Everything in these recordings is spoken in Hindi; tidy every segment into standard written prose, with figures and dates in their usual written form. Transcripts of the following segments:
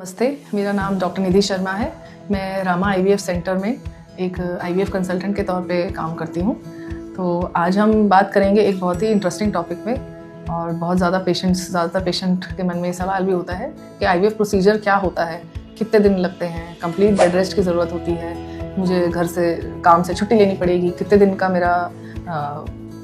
नमस्ते, मेरा नाम डॉक्टर निधि शर्मा है। मैं रामा आईवीएफ सेंटर में एक आईवीएफ कंसल्टेंट के तौर पे काम करती हूँ। तो आज हम बात करेंगे एक बहुत ही इंटरेस्टिंग टॉपिक पे, और बहुत ज़्यादातर पेशेंट के मन में सवाल भी होता है कि आईवीएफ प्रोसीजर क्या होता है, कितने दिन लगते हैं, कंप्लीट बेड रेस्ट की ज़रूरत होती है, मुझे घर से काम से छुट्टी लेनी पड़ेगी, कितने दिन का मेरा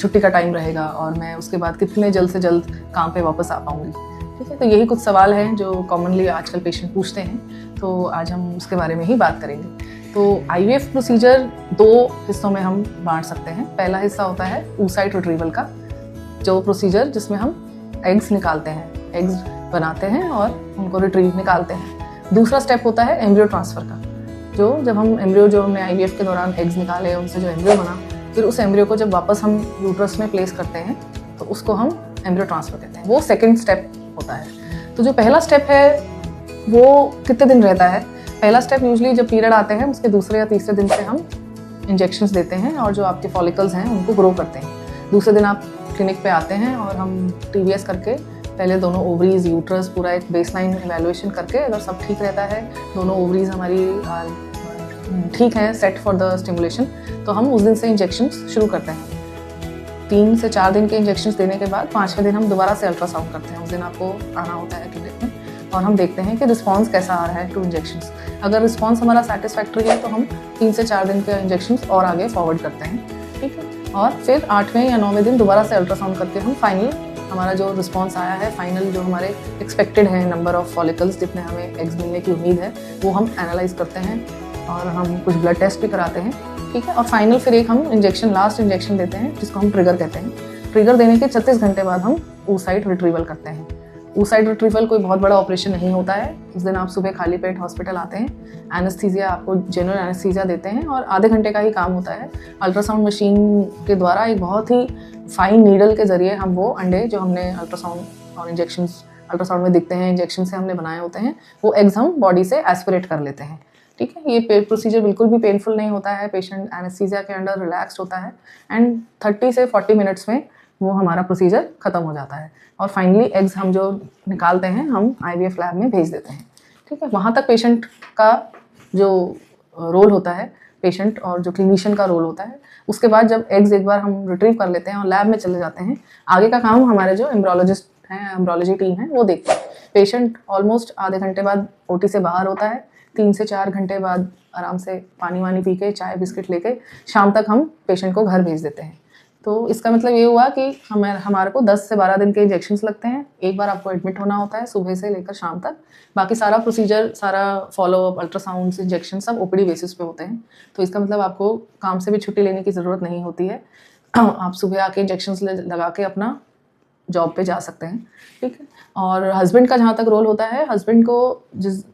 छुट्टी का टाइम रहेगा और मैं उसके बाद कितने जल्द से जल्द काम पे वापस आ पाऊँगी। ठीक है, तो यही कुछ सवाल हैं जो कॉमनली आजकल पेशेंट पूछते हैं, तो आज हम उसके बारे में ही बात करेंगे। तो आईवीएफ प्रोसीजर 2 हिस्सों में हम बांट सकते हैं। पहला हिस्सा होता है oocyte रिट्रीवल का, जो प्रोसीजर जिसमें हम एग्स निकालते हैं, एग्स बनाते हैं और उनको रिट्रीव निकालते हैं। दूसरा स्टेप होता है एम्ब्रियो ट्रांसफ़र का, जो जब हम एम्ब्रियो जो हमने आईवीएफ के दौरान एग्स निकाले उनसे जो एम्ब्रियो बना, फिर उस एम्ब्रियो को जब वापस हम यूट्रस में प्लेस करते हैं तो उसको हम एम्ब्रियो ट्रांसफ़र कहते हैं। वो सेकेंड स्टेप होता है। तो जो पहला स्टेप है वो कितने दिन रहता है? पहला स्टेप यूजुअली जब पीरियड आते हैं उसके दूसरे या तीसरे दिन से हम इंजेक्शंस देते हैं और जो आपके फॉलिकल्स हैं उनको ग्रो करते हैं। दूसरे दिन आप क्लिनिक पे आते हैं और हम टीवीएस करके पहले दोनों ओवरीज, यूट्रस, पूरा एक बेसलाइन इवैल्यूएशन करके अगर सब ठीक रहता है, दोनों ओवरीज हमारी ठीक हैं, सेट फॉर द स्टिमुलेशन, तो हम उस दिन से इंजेक्शंस शुरू करते हैं। 3 से 4 दिन के इंजेक्शंस देने के बाद 5वें दिन हम दोबारा से अल्ट्रासाउंड करते हैं। उस दिन आपको आना होता है क्लिनिक में और हम देखते हैं कि रिस्पांस कैसा आ रहा है टू इंजेक्शंस। अगर रिस्पांस हमारा सेटिस्फैक्ट्री है तो हम 3 से 4 दिन के इंजेक्शंस और आगे फॉरवर्ड करते हैं। ठीक है, और फिर 8वें या 9वें दिन दोबारा से अल्ट्रासाउंड करके हम फाइनल हमारा जो रिस्पांस आया है, फाइनल जो हमारे एक्सपेक्टेड है नंबर ऑफ फॉलिकल्स, जितने हमें एग्स मिलने की उम्मीद है, वो हम एनालाइज करते हैं और हम कुछ ब्लड टेस्ट भी कराते हैं। ठीक है, और फाइनल फिर एक हम लास्ट इंजेक्शन देते हैं जिसको हम ट्रिगर कहते हैं। ट्रिगर देने के 36 घंटे बाद हम oocyte रिट्रीवल करते हैं। oocyte रिट्रीवल कोई बहुत बड़ा ऑपरेशन नहीं होता है। उस दिन आप सुबह खाली पेट हॉस्पिटल आते हैं, एनेस्थीसिया आपको जनरल एनेस्थीसिया देते हैं और आधे घंटे का ही काम होता है। अल्ट्रासाउंड मशीन के द्वारा एक बहुत ही फाइन नीडल के जरिए हम वो अंडे जो हमने अल्ट्रासाउंड और इंजेक्शंस अल्ट्रासाउंड में दिखते हैं, इंजेक्शन से हमने बनाए होते हैं, वो एग्स हम बॉडी से एस्पिरेट कर लेते हैं। ठीक है, ये प्रोसीजर बिल्कुल भी पेनफुल नहीं होता है, पेशेंट एनेस्थीसिया के अंडर रिलैक्स्ड होता है एंड 30 से 40 मिनट्स में वो हमारा प्रोसीजर ख़त्म हो जाता है और फाइनली एग्स हम जो निकालते हैं हम आईवीएफ लैब में भेज देते हैं। ठीक है, वहाँ तक पेशेंट का जो रोल होता है, पेशेंट और जो क्लिनिशियन का रोल होता है। उसके बाद जब एग्स एक बार हम रिट्रीव कर लेते हैं और लैब में चले जाते हैं, आगे का काम हमारे जो एम्ब्रोलॉजिस्ट हैं, एम्ब्रोलॉजी टीम है, वो देखते हैं। पेशेंट ऑलमोस्ट आधे घंटे बाद ओटी से बाहर होता है। 3 से 4 घंटे बाद आराम से पानी वानी पी के, चाय बिस्किट लेके शाम तक हम पेशेंट को घर भेज देते हैं। तो इसका मतलब ये हुआ कि हमारे को 10 से 12 दिन के इंजेक्शंस लगते हैं। एक बार आपको एडमिट होना होता है सुबह से लेकर शाम तक। बाकी सारा प्रोसीजर, सारा फॉलोअप, अल्ट्रासाउंड्स, इंजेक्शन सब ओपीडी बेसिस पे होते हैं। तो इसका मतलब आपको काम से भी छुट्टी लेने की ज़रूरत नहीं होती है। आप सुबह आके इंजेक्शंस लगा के अपना जॉब पे जा सकते हैं। ठीक है, और हस्बैंड का जहाँ तक रोल होता है, हस्बैंड को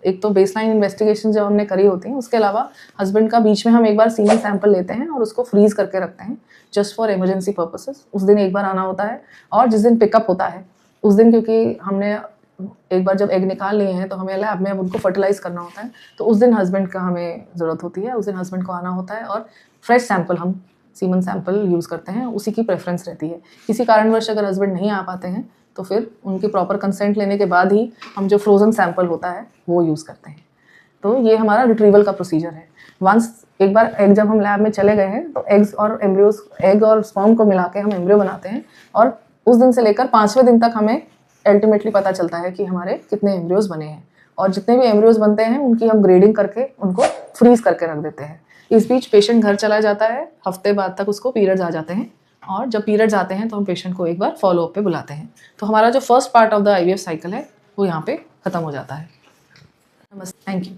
एक तो बेसलाइन इन्वेस्टिगेशन जब हमने करी होती है, उसके अलावा हस्बैंड का बीच में हम एक बार सीमेन सैंपल लेते हैं और उसको फ्रीज करके रखते हैं जस्ट फॉर इमरजेंसी पर्पसेस। उस दिन एक बार आना होता है और जिस दिन पिकअप होता है उस दिन, क्योंकि हमने एक बार जब एग निकाल लिए हैं तो हमें लैब में अब उनको फर्टिलाइज करना होता है, तो उस दिन हस्बैंड का हमें ज़रूरत होती है। उस दिन हस्बैंड को आना होता है और फ्रेश सैंपल, हम सीमन सैंपल यूज़ करते हैं, उसी की प्रेफरेंस रहती है। किसी कारणवश अगर हस्बैंड नहीं आ पाते हैं तो फिर उनकी प्रॉपर कंसेंट लेने के बाद ही हम जो फ्रोज़न सैंपल होता है वो यूज़ करते हैं। तो ये हमारा रिट्रीवल का प्रोसीजर है। वंस एक बार एग जब हम लैब में चले गए हैं तो एग्स और एम्ब्रियोज, एग और स्पर्म को मिला के हम एम्ब्रियो बनाते हैं और उस दिन से लेकर 5वें दिन तक हमें अल्टीमेटली पता चलता है कि हमारे कितने एम्ब्रियोज बने हैं। और जितने भी एम्ब्रियोज बनते हैं उनकी हम ग्रेडिंग करके उनको फ्रीज करके रख देते हैं। इस बीच पेशेंट घर चला जाता है, हफ्ते बाद तक उसको पीरियड्स आ जाते हैं और जब पीरियड्स आते हैं तो हम पेशेंट को एक बार फॉलोअप पे बुलाते हैं। तो हमारा जो first part of the IVF cycle है वो यहाँ पे ख़त्म हो जाता है। नमस्ते, थैंक यू।